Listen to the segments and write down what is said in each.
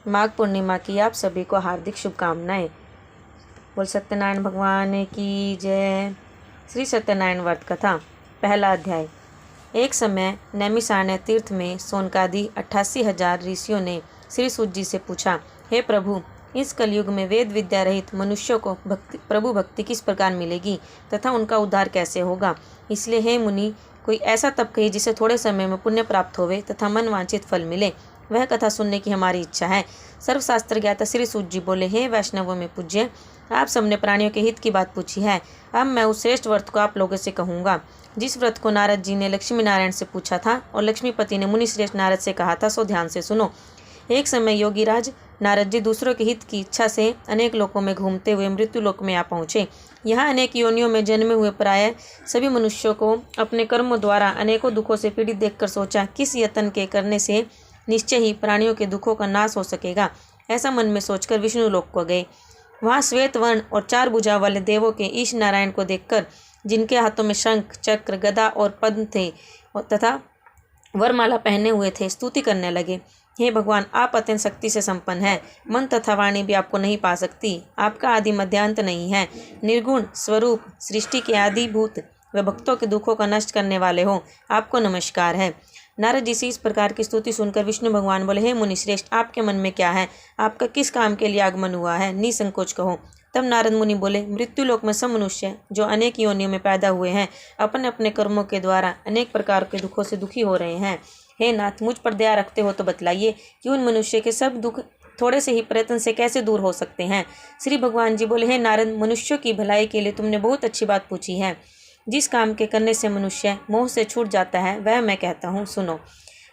माघ पूर्णिमा की आप सभी को हार्दिक शुभकामनाएं। बोल सत्यनारायण भगवान की जय। श्री सत्यनारायण व्रत कथा। पहला अध्याय। एक समय नैमिषारण्य तीर्थ में सोनकादि 88,000 ऋषियों ने श्री सूत जी से पूछा, हे प्रभु, इस कलयुग में वेद विद्या रहित मनुष्यों को प्रभु भक्ति किस प्रकार मिलेगी तथा उनका उद्धार कैसे होगा। इसलिए हे मुनि, कोई ऐसा तप कहिए जिसे थोड़े समय में पुण्य प्राप्त होवे तथा मन वांछित फल मिले। वह कथा सुनने की हमारी इच्छा है। सर्वशास्त्र ज्ञाता श्री सूत जी बोले, हे वैष्णवों में पूज्य, आप सबने प्राणियों के हित की बात पूछी है। अब मैं उस श्रेष्ठ व्रत को आप लोगों से कहूँगा जिस व्रत को नारद जी ने लक्ष्मी नारायण से पूछा था और लक्ष्मीपति ने मुनि श्रेष्ठ नारद से कहा था, सो ध्यान से सुनो। एक समय योगीराज नारद जी दूसरों के हित की इच्छा से अनेक लोकों में घूमते हुए मृत्यु लोक में आ पहुँचे। यहाँ अनेक योनियों में जन्मे हुए प्राय सभी मनुष्यों को अपने कर्मों द्वारा अनेकों दुखों से पीड़ित देखकर सोचा, किस यत्न के करने से निश्चय ही प्राणियों के दुखों का नाश हो सकेगा। ऐसा मन में सोचकर विष्णु लोक को गए। वहाँ श्वेत वर्ण और 4 भुजा वाले देवों के ईश नारायण को देखकर, जिनके हाथों में शंख, चक्र, गदा और पद्म थे तथा वरमाला पहने हुए थे, स्तुति करने लगे। हे भगवान, आप अत्यंत शक्ति से संपन्न हैं। मन तथा वाणी भी आपको नहीं पा सकती। आपका आदि मध्यांत नहीं है। निर्गुण स्वरूप सृष्टि के आदिभूत व भक्तों के दुखों का नष्ट करने वाले हो, आपको नमस्कार है। नारद जी से इस प्रकार की स्तुति सुनकर विष्णु भगवान बोले, हे मुनि श्रेष्ठ, आपके मन में क्या है? आपका किस काम के लिए आगमन हुआ है? निसंकोच कहो। तब नारद मुनि बोले, मृत्यु लोक में सब मनुष्य जो अनेक योनियों में पैदा हुए हैं, अपने अपने कर्मों के द्वारा अनेक प्रकार के दुखों से दुखी हो रहे हैं। हे नाथ, मुझ पर दया रखते हो तो बतलाइए कि उन मनुष्य के सब दुख थोड़े से ही प्रयत्न से कैसे दूर हो सकते हैं। श्री भगवान जी बोले, हे नारद, मनुष्यों की भलाई के लिए तुमने बहुत अच्छी बात पूछी है। जिस काम के करने से मनुष्य मोह से छूट जाता है वह मैं कहता हूँ, सुनो।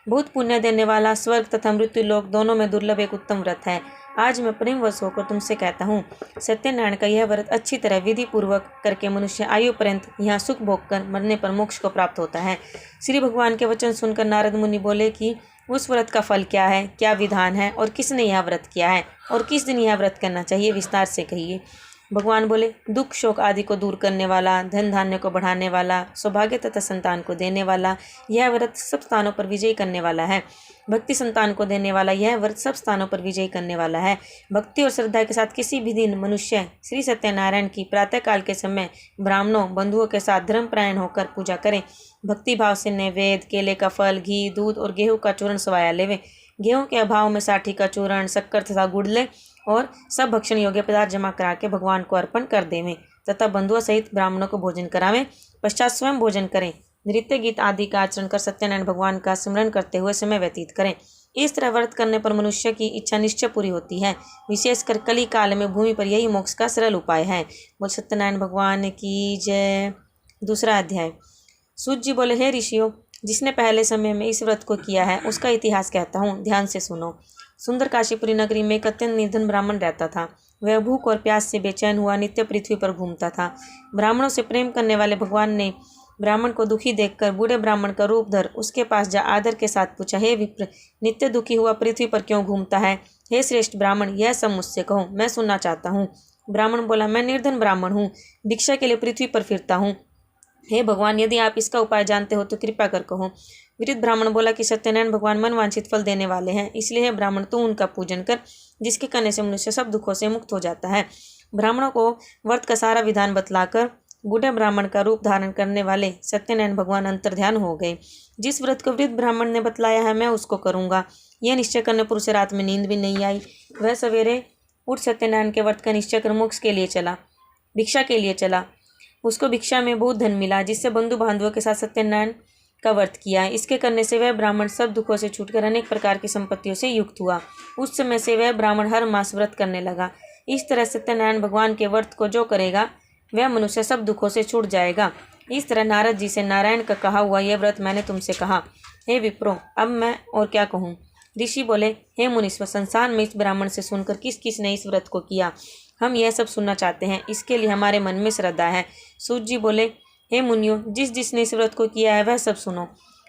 बहुत पुण्य देने वाला स्वर्ग तथा मृत्यु लोक दोनों में दुर्लभ एक उत्तम व्रत है। आज मैं प्रेमवश होकर तुमसे कहता हूँ, सत्यनारायण का यह व्रत अच्छी तरह विधि पूर्वक करके मनुष्य आयु पर्यंत यहाँ सुख भोग कर मरने पर मोक्ष को प्राप्त होता है। श्री भगवान के वचन सुनकर नारद मुनि बोले कि उस व्रत का फल क्या है, क्या विधान है और किसने यह व्रत किया है और किस दिन यह व्रत करना चाहिए, विस्तार से कहिए। भगवान बोले, दुख शोक आदि को दूर करने वाला, धन धान्य को बढ़ाने वाला, सौभाग्य तथा संतान को देने वाला, यह व्रत सब स्थानों पर विजय करने वाला है। भक्ति संतान को देने वाला यह व्रत सब स्थानों पर विजय करने वाला है। भक्ति और श्रद्धा के साथ किसी भी दिन मनुष्य श्री सत्यनारायण की प्रातःकाल के समय ब्राह्मणों बंधुओं के साथ धर्मपरायण होकर पूजा करें। भक्ति भाव से नैवेद्य, केले का फल, घी, दूध और गेहूं का चूर्ण सवाया लेवे। गेहूं के अभाव में साठी का चूर्ण, शक्कर तथा गुड़ ले और सब भक्षण योग्य पदार्थ जमा करा के भगवान को अर्पण कर देवें तथा बंधुओं सहित ब्राह्मणों को भोजन करावें। पश्चात स्वयं भोजन करें। नृत्य गीत आदि का आचरण कर सत्यनारायण भगवान का स्मरण करते हुए समय व्यतीत करें। इस तरह व्रत करने पर मनुष्य की इच्छा निश्चय पूरी होती है। विशेषकर कली काल में भूमि पर यही मोक्ष का सरल उपाय है। बोल सत्यनारायण भगवान की जय। दूसरा अध्याय। सूत जी बोले, हे ऋषियों, जिसने पहले समय में इस व्रत को किया है उसका इतिहास कहता हूँ, ध्यान से सुनो। सुंदर काशीपुरी नगरी में एक अत्यंत निर्धन ब्राह्मण रहता था। वह भूख और प्यास से बेचैन हुआ नित्य पृथ्वी पर घूमता था। ब्राह्मणों से प्रेम करने वाले भगवान ने ब्राह्मण को दुखी देखकर बूढ़े ब्राह्मण का रूप धर उसके पास जा आदर के साथ पूछा, हे विप्र, नित्य दुखी हुआ पृथ्वी पर क्यों घूमता है? हे श्रेष्ठ ब्राह्मण, यह सब मुझसे कहो, मैं सुनना चाहता हूँ। ब्राह्मण बोला, मैं निर्धन ब्राह्मण हूँ, भिक्षा के लिए पृथ्वी पर फिरता हूँ। हे भगवान, यदि आप इसका उपाय जानते हो तो कृपा कर कहो। वृद्ध ब्राह्मण बोला कि सत्यनारायण भगवान मन वांछित फल देने वाले हैं, इसलिए हे ब्राह्मण, तू उनका पूजन कर, जिसके करने से मनुष्य सब दुखों से मुक्त हो जाता है। ब्राह्मणों को व्रत का सारा विधान बतलाकर बूढ़े ब्राह्मण का रूप धारण करने वाले सत्यनारायण भगवान अंतर्ध्यान हो गए। जिस व्रत को वृद्ध ब्राह्मण ने बतलाया है मैं उसको करूँगा। यह निश्चय करने पर उसे रात में नींद भी नहीं आई। वह सवेरे उठ सत्यनारायण के व्रत का निश्चय कर मोक्ष के लिए चला, भिक्षा के लिए चला। उसको भिक्षा में बहुत धन मिला, जिससे बंधु बांधवों के साथ सत्यनारायण का व्रत किया। इसके करने से वह ब्राह्मण सब दुखों से छूटकर अनेक प्रकार की संपत्तियों से युक्त हुआ। उस समय से वह ब्राह्मण हर मास व्रत करने लगा। इस तरह सत्यनारायण भगवान के व्रत को जो करेगा वह मनुष्य सब दुखों से छूट जाएगा। इस तरह नारद जी से नारायण का कहा हुआ यह व्रत मैंने तुमसे कहा। हे विप्रो, अब मैं और क्या कहूँ? ऋषि बोले, हे मुनीश्वर, संसार में इस ब्राह्मण से सुनकर किस किस ने इस व्रत को किया, हम यह सब सुनना चाहते हैं। इसके लिए हमारे मन में श्रद्धा है। सूत जी बोले, हे मुनियों, जिसने इस व्रत को किया है वह सब सुनो।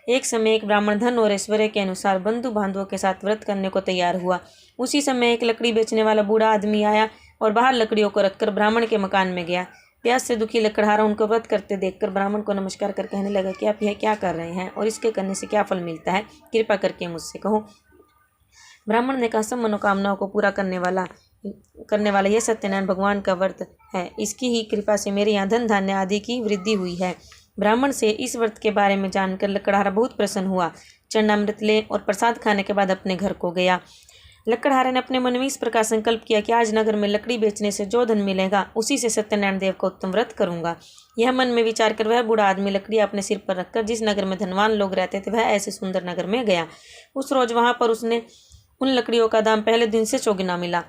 एक समय एक ब्राह्मण धन और ऐश्वर्य के अनुसार बंधु बांधवों के साथ व्रत करने को तैयार हुआ। उसी समय एक लकड़ी बेचने वाला बूढ़ा आदमी आया और बाहर लकड़ियों को रखकर ब्राह्मण के मकान में गया। प्यास से दुखी लकड़हारा उनको व्रत करते देखकर ब्राह्मण को नमस्कार कर कहने लगा कि आप यह क्या कर रहे हैं और इसके करने से क्या फल मिलता है, कृपा करके मुझसे कहो। ब्राह्मण ने कहा, सब मनोकामनाओं को पूरा करने वाला यह सत्यनारायण भगवान का व्रत है। इसकी ही कृपा से मेरे यहाँ धन धान्य आदि की वृद्धि हुई है। ब्राह्मण से इस व्रत के बारे में जानकर लकड़हारा बहुत प्रसन्न हुआ। चरणामृत ले और प्रसाद खाने के बाद अपने घर को गया। लकड़हारे ने अपने मन में इस प्रकार संकल्प किया कि आज नगर में लकड़ी बेचने से जो धन मिलेगा उसी से सत्यनारायण देव का उत्तम व्रत करूंगा। यह मन में विचार कर वह बूढ़ा आदमी लकड़ी अपने सिर पर रखकर जिस नगर में धनवान लोग रहते थे वह ऐसे सुंदर नगर में गया। उस रोज वहां पर उसने उन लकड़ियों का दाम पहले दिन से चौगुना मिला।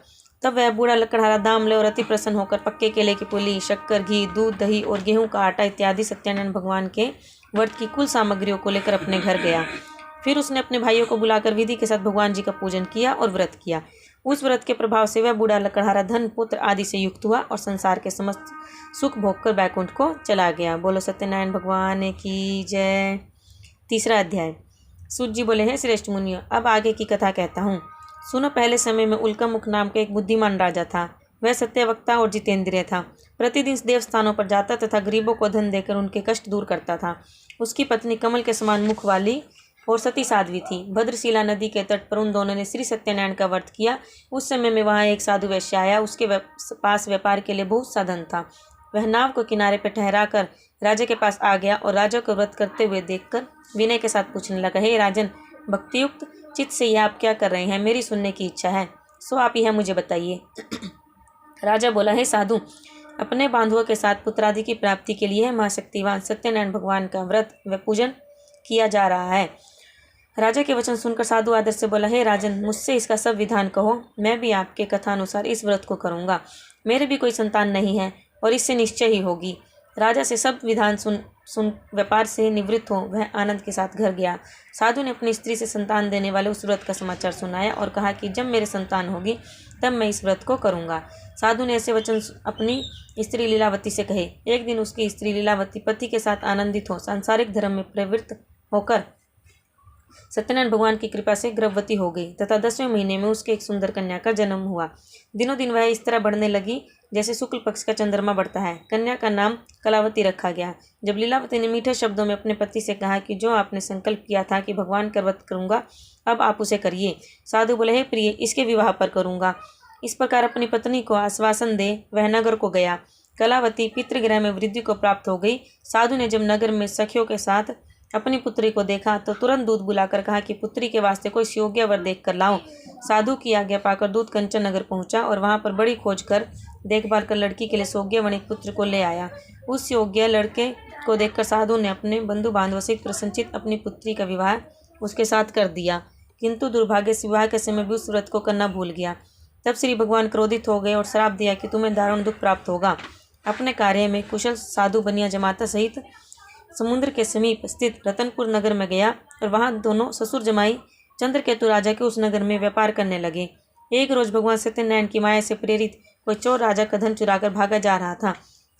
तब वह बूढ़ा लकड़हारा दाम ले और अति प्रसन्न होकर पक्के केले की पुली, शक्कर, घी, दूध, दही और गेहूं का आटा इत्यादि सत्यनारायण भगवान के व्रत की कुल सामग्रियों को लेकर अपने घर गया। फिर उसने अपने भाइयों को बुलाकर विधि के साथ भगवान जी का पूजन किया और व्रत किया। उस व्रत के प्रभाव से वह बूढ़ा लकड़हारा धन, पुत्र आदि से युक्त हुआ और संसार के समस्त सुख भोगकर बैकुंठ को चला गया। बोलो सत्यनारायण भगवान की जय। तीसरा अध्याय। सूत जी बोले, हैं श्रेष्ठ मुनियों, अब आगे की कथा कहता हूँ। सुनो, पहले समय में उल्कामुख नाम का एक बुद्धिमान राजा था। वह सत्यवक्ता और जितेंद्रिय था। प्रतिदिन देवस्थानों पर जाता तथा गरीबों को धन देकर उनके कष्ट दूर करता था। उसकी पत्नी कमल के समान मुख वाली और सती साध्वी थी। भद्रशिला नदी के तट पर उन दोनों ने श्री सत्यनारायण का व्रत किया। उस समय में वहाँ एक साधु वैश्य आया। उसके पास व्यापार के लिए बहुत सा धन था। वह नाव को किनारे पर ठहरा कर राजा के पास आ गया और राजा को व्रत करते हुए देखकर विनय के साथ पूछने लगा, हे राजन, भक्तियुक्त चित्त से यह आप क्या कर रहे हैं? मेरी सुनने की इच्छा है, सो आप यह मुझे बताइए। राजा बोला, हे साधु, अपने बांधुओं के साथ पुत्रादि की प्राप्ति के लिए महाशक्तिवान सत्यनारायण भगवान का व्रत व पूजन किया जा रहा है। राजा के वचन सुनकर साधु आदर से बोला, हे राजन, मुझसे इसका सब विधान कहो, मैं भी आपके कथानुसार इस व्रत को करूँगा। मेरे भी कोई संतान नहीं है और इससे निश्चय ही होगी। राजा से सब विधान सुन व्यापार से निवृत्त हो वह आनंद के साथ घर गया। साधु ने अपनी स्त्री से संतान देने वाले उस व्रत का समाचार सुनाया और कहा कि जब मेरे संतान होगी तब मैं इस व्रत को करूँगा। साधु ने ऐसे वचन अपनी स्त्री लीलावती से कहे। एक दिन उसकी स्त्री लीलावती पति के साथ आनंदित हो सांसारिक धर्म में प्रवृत्त होकर सत्यनारायण भगवान की कृपा से गर्भवती हो गई तथा 10वें महीने में उसके एक सुंदर कन्या का जन्म हुआ। दिनों दिन वह इस तरह बढ़ने लगी जैसे शुक्ल पक्ष का चंद्रमा बढ़ता है। कन्या का नाम कलावती रखा गया। जब लीलावती ने मीठे शब्दों में अपने पति से कहा कि जो आपने संकल्प किया था कि भगवान का व्रत करूंगा, अब आप उसे करिए। साधु बोले, हे प्रिय, इसके विवाह पर करूंगा। इस प्रकार अपनी पत्नी को आश्वासन दे वह नगर को गया। कलावती पितृगृह में वृद्धि को प्राप्त हो गई। साधु ने जब नगर में सखियों के साथ अपनी पुत्री को देखा तो तुरंत दूत बुलाकर कहा कि पुत्री के वास्ते कोई योग्य वर देख कर लाओ। साधु की आज्ञा पाकर दूत कंचन नगर पहुंचा और वहां पर बड़ी खोज कर देखभाल कर लड़की के लिए योग्य वन एक पुत्र को ले आया। उस योग्य लड़के को देखकर साधु ने अपने बंधु बांधवों से प्रसन्नचित अपनी पुत्री का विवाह उसके साथ कर दिया, किंतु दुर्भाग्य से विवाह के समय भी उस व्रत को करना भूल गया। तब श्री भगवान क्रोधित हो गए और श्राप दिया कि तुम्हें दारुण दुख प्राप्त होगा। अपने कार्य में कुशल साधु बनिया जमाता सहित समुद्र के समीप स्थित रतनपुर नगर में गया और वहां दोनों ससुर जमाई चंद्रकेतु राजा के उस नगर में व्यापार करने लगे। एक रोज भगवान सत्यनारायण की माया से प्रेरित कोई चोर राजा का धन चुराकर भागा जा रहा था,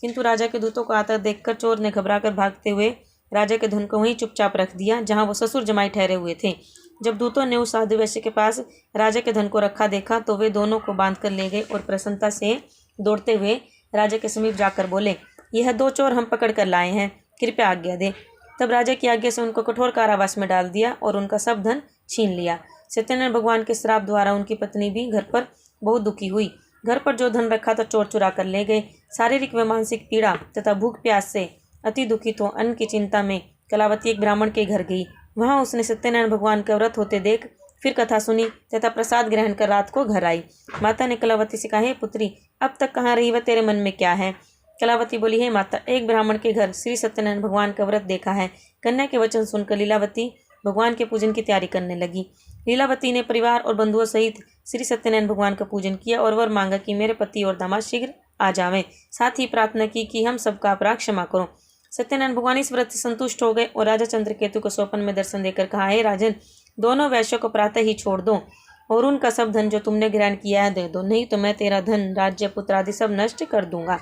किंतु राजा के दूतों को आता देखकर चोर ने घबराकर भागते हुए राजा के धन को वहीं चुपचाप रख दिया जहां वो ससुर जमाई ठहरे हुए थे। जब दूतों ने उस साधु वैश्य के पास राजा के धन को रखा देखा तो वे दोनों को बांध कर ले गए और प्रसन्नता से दौड़ते हुए राजा के समीप जाकर बोले, यह 2 चोर हम पकड़ कर लाए हैं, कृपया आज्ञा दे। तब राजा की आज्ञा से उनको कठोर कारावास में डाल दिया और उनका सब धन छीन लिया। सत्यनारायण भगवान के श्राप द्वारा उनकी पत्नी भी घर पर बहुत दुखी हुई। घर पर जो धन रखा था चोर चुरा कर ले गए। शारीरिक व मानसिक पीड़ा तथा भूख प्यास से अति दुखित हो अन्न की चिंता में कलावती एक ब्राह्मण के घर गई। वहां उसने सत्यनारायण भगवान का व्रत होते देख फिर कथा सुनी तथा प्रसाद ग्रहण कर रात को घर आई। माता ने कलावती से कहा, हे पुत्री, अब तक कहाँ रही व तेरे मन में क्या है? कलावती बोली, हे माता, एक ब्राह्मण के घर श्री सत्यनारायण भगवान का व्रत देखा है। कन्या के वचन सुनकर लीलावती भगवान के पूजन की तैयारी करने लगी। लीलावती ने परिवार और बंधुओं सहित श्री सत्यनारायण भगवान का पूजन किया और वर मांगा कि मेरे पति और दामाद शीघ्र आ जावें। साथ ही प्रार्थना की कि हम सबका अपराध क्षमा करो। सत्यनारायण भगवान इस व्रत से संतुष्ट हो गए और राजा चंद्रकेतु को स्वप्न में दर्शन देकर कहा, हे राजन, दोनों वैश्यों को प्रातः ही छोड़ दो और उनका सब धन जो तुमने ग्रहण किया है दे दो, नहीं तो मैं तेरा धन, राज्य, पुत्र आदि सब नष्ट कर दूंगा।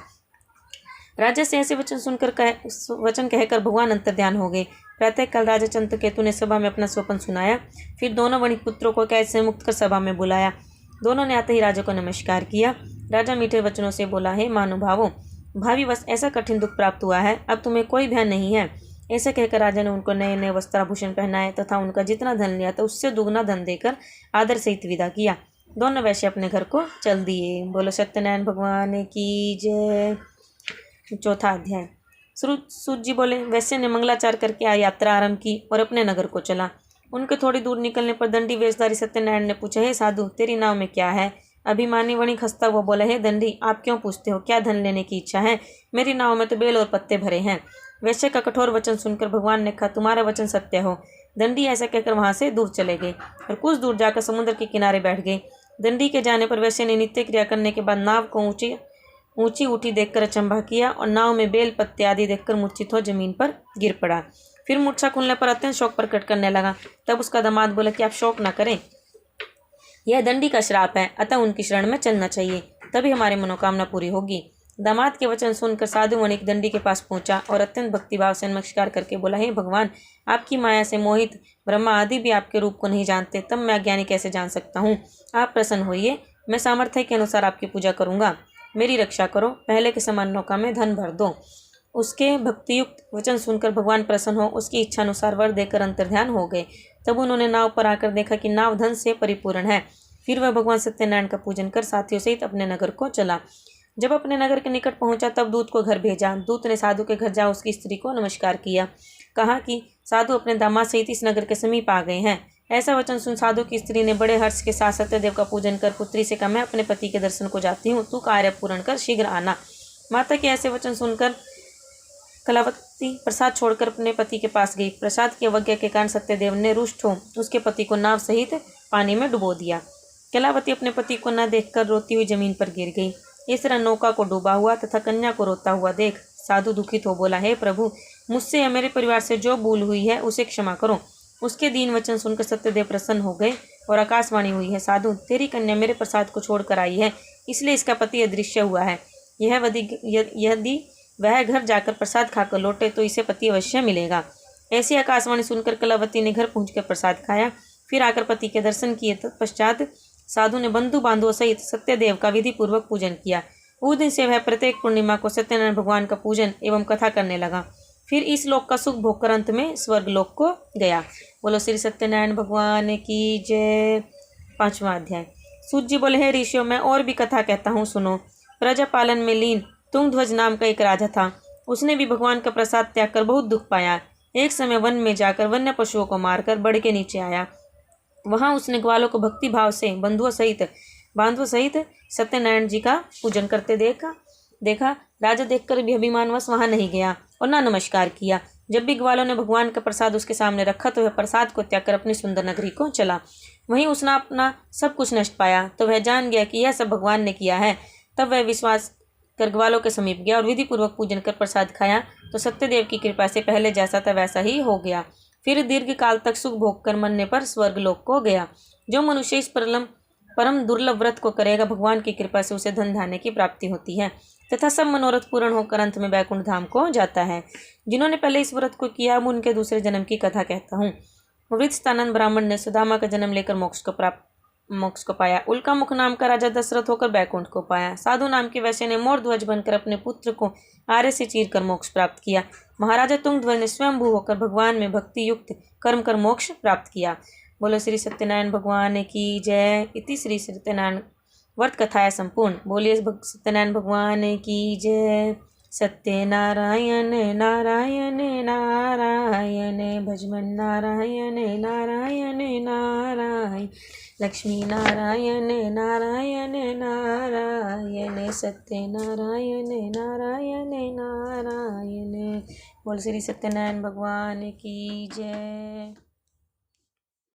राजा से ऐसे वचन कहकर भगवान अंतर्ध्यान हो गए। प्रातःकाल राजा चंद्रकेतु ने सभा में अपना स्वप्न सुनाया। फिर दोनों वणिक पुत्रों को कैद से मुक्त कर सभा में बुलाया। दोनों ने आते ही राजा को नमस्कार किया। राजा मीठे वचनों से बोला, हे महानुभावों, भावी बस ऐसा कठिन दुख प्राप्त हुआ है, अब तुम्हें कोई भय नहीं है। ऐसे कहकर राजा ने उनको नए नए वस्त्राभूषण पहनाए तथा उनका जितना धन लिया था उससे दुगना धन देकर आदर सहित विदा किया। दोनों वैश्य अपने घर को चल दिए। बोलो सत्यनारायण भगवान की जय। चौथा अध्याय। सूत जी बोले, वैश्य ने मंगलाचार करके यात्रा आरंभ की और अपने नगर को चला। उनके थोड़ी दूर निकलने पर दंडी वेशधारी सत्यनारायण ने पूछा, हे साधु, तेरी नाव में क्या है? अभिमानी वणिक हंसता हुआ बोला, हे दंडी, आप क्यों पूछते हो? क्या धन लेने की इच्छा है? मेरी नाव में तो बेल और पत्ते भरे हैं। वैश्य का कठोर वचन सुनकर भगवान ने कहा, तुम्हारा वचन सत्य हो। दंडी ऐसा कहकर वहां से दूर चले गए और कुछ दूर जाकर समुद्र के किनारे बैठ गए। दंडी के जाने पर वैश्य ने नित्य क्रिया करने के बाद नाव को ऊंची उठी देखकर अचंभा किया और नाव में बेल पत्ते आदि देखकर मूर्छित हो जमीन पर गिर पड़ा। फिर मूर्छा खुलने पर अत्यंत शोक प्रकट करने लगा। तब उसका दामाद बोला कि आप शोक न करें, यह दंडी का श्राप है, अतः उनकी शरण में चलना चाहिए, तभी हमारी मनोकामना पूरी होगी। दामाद के वचन सुनकर साधु वणिक दंडी के पास पहुंचा और अत्यंत भक्तिभाव से नमस्कार करके बोला, हे भगवान, आपकी माया से मोहित ब्रह्मा आदि भी आपके रूप को नहीं जानते, तब मैं अज्ञानी कैसे जान सकता हूँ? आप प्रसन्न होइए, मैं सामर्थ्य के अनुसार आपकी पूजा करूँगा। मेरी रक्षा करो, पहले के समान नौका में धन भर दो। उसके भक्तियुक्त वचन सुनकर भगवान प्रसन्न हो उसकी इच्छा अनुसार वर देकर अंतर्ध्यान हो गए। तब उन्होंने नाव पर आकर देखा कि नाव धन से परिपूर्ण है। फिर वह भगवान सत्यनारायण का पूजन कर साथियों सहित अपने नगर को चला। जब अपने नगर के निकट पहुंचा तब दूत को घर भेजा। दूत ने साधु के घर जा उसकी स्त्री को नमस्कार किया। कहा कि साधु अपने दामाद सहित इस नगर के समीप आ गए हैं। ऐसा वचन सुन साधु की स्त्री ने बड़े हर्ष के साथ सत्यदेव का पूजन कर पुत्री से कहा, मैं अपने पति के दर्शन को जाती हूँ, तू कार्य पूर्ण कर शीघ्र आना। माता के ऐसे वचन सुनकर कलावती प्रसाद छोड़कर अपने पति के पास गई। प्रसाद की अवज्ञा के कारण सत्यदेव ने रुष्ट हो उसके पति को नाव सहित पानी में डुबो दिया। कलावती अपने पति को न देखकर रोती हुई जमीन पर गिर गई। इस तरह नौका को डूबा हुआ तथा कन्या को रोता हुआ देख साधु दुखित हो बोला, हे प्रभु, मुझसे या मेरे परिवार से जो भूल हुई है उसे क्षमा करो। उसके दीन वचन सुनकर सत्यदेव प्रसन्न हो गए और आकाशवाणी हुई है, साधु, तेरी कन्या मेरे प्रसाद को छोड़कर आई है, इसलिए इसका पति अदृश्य हुआ है। यदि वह घर जाकर प्रसाद खाकर लौटे तो इसे पति अवश्य मिलेगा। ऐसी आकाशवाणी सुनकर कलावती ने घर पहुंचकर प्रसाद खाया, फिर आकर पति के दर्शन किए। तत्पश्चात साधु ने बंधु बांधवों सहित सत्यदेव का विधि पूर्वक पूजन किया। उस दिन से वह प्रत्येक पूर्णिमा को सत्यनारायण भगवान का पूजन एवं कथा करने लगा। फिर इस लोक का सुख भोगकर अंत में स्वर्ग लोक को गया। बोलो श्री सत्यनारायण भगवान की जय। 5वां अध्याय। सूत जी बोले, हे ऋषियों, मैं और भी कथा कहता हूँ, सुनो। प्रजा पालन में लीन तुंगध्वज नाम का एक राजा था। उसने भी भगवान का प्रसाद त्याग कर बहुत दुख पाया। एक समय वन में जाकर वन्य पशुओं को मारकर बड़ के नीचे आया। वहां उसने ग्वालों को भक्ति भाव से बांधवों सहित सत्यनारायण जी का पूजन करते देखा। राजा देखकर भी अभिमानवश वहां नहीं गया और ना नमस्कार किया। जब भी ग्वालों ने भगवान का प्रसाद उसके सामने रखा तो वह प्रसाद को त्याग कर अपनी सुंदर नगरी को चला। वहीं उसने अपना सब कुछ नष्ट पाया तो वह जान गया कि यह सब भगवान ने किया है। तब वह विश्वास कर ग्वालों के समीप गया और विधि पूर्वक पूजन कर प्रसाद खाया तो सत्यदेव की कृपा से पहले जैसा था वैसा ही हो गया। फिर दीर्घ काल तक सुख भोग कर मरने पर स्वर्ग लोक को गया। जो मनुष्य इस परम दुर्लभ व्रत को करेगा, भगवान की कृपा से उसे धन धान्य की प्राप्ति होती है तथा सब मनोरथ पूर्ण होकर अंत में वैकुंठ धाम को जाता है। जिन्होंने पहले इस व्रत को किया, अब उनके दूसरे जन्म की कथा कहता हूँ। वृत्तानंद ब्राह्मण ने सुदामा का जन्म लेकर मोक्ष को पाया। उल्का मुख नाम का राजा दशरथ होकर बैकुंठ को पाया। साधु नाम के वैश्य ने मोर ध्वज बनकर अपने पुत्र को आर्य से चीर कर मोक्ष प्राप्त किया। महाराजा तुंगध्वज ने स्वयंभू होकर भगवान में भक्ति युक्त कर्म कर मोक्ष प्राप्त किया। बोलो श्री सत्यनारायण भगवान की जय। इति श्री सत्यनारायण व्रत कथाया संपूर्ण। बोलिए सत्यनारायण भगवान की जय। सत्यनारायण नारायण नारायण भजमन नारायण नारायण नारायण लक्ष्मी नारायण नारायण नारायण सत्यनारायण नारायण नारायण। बोल श्री सत्यनारायण भगवान की जय।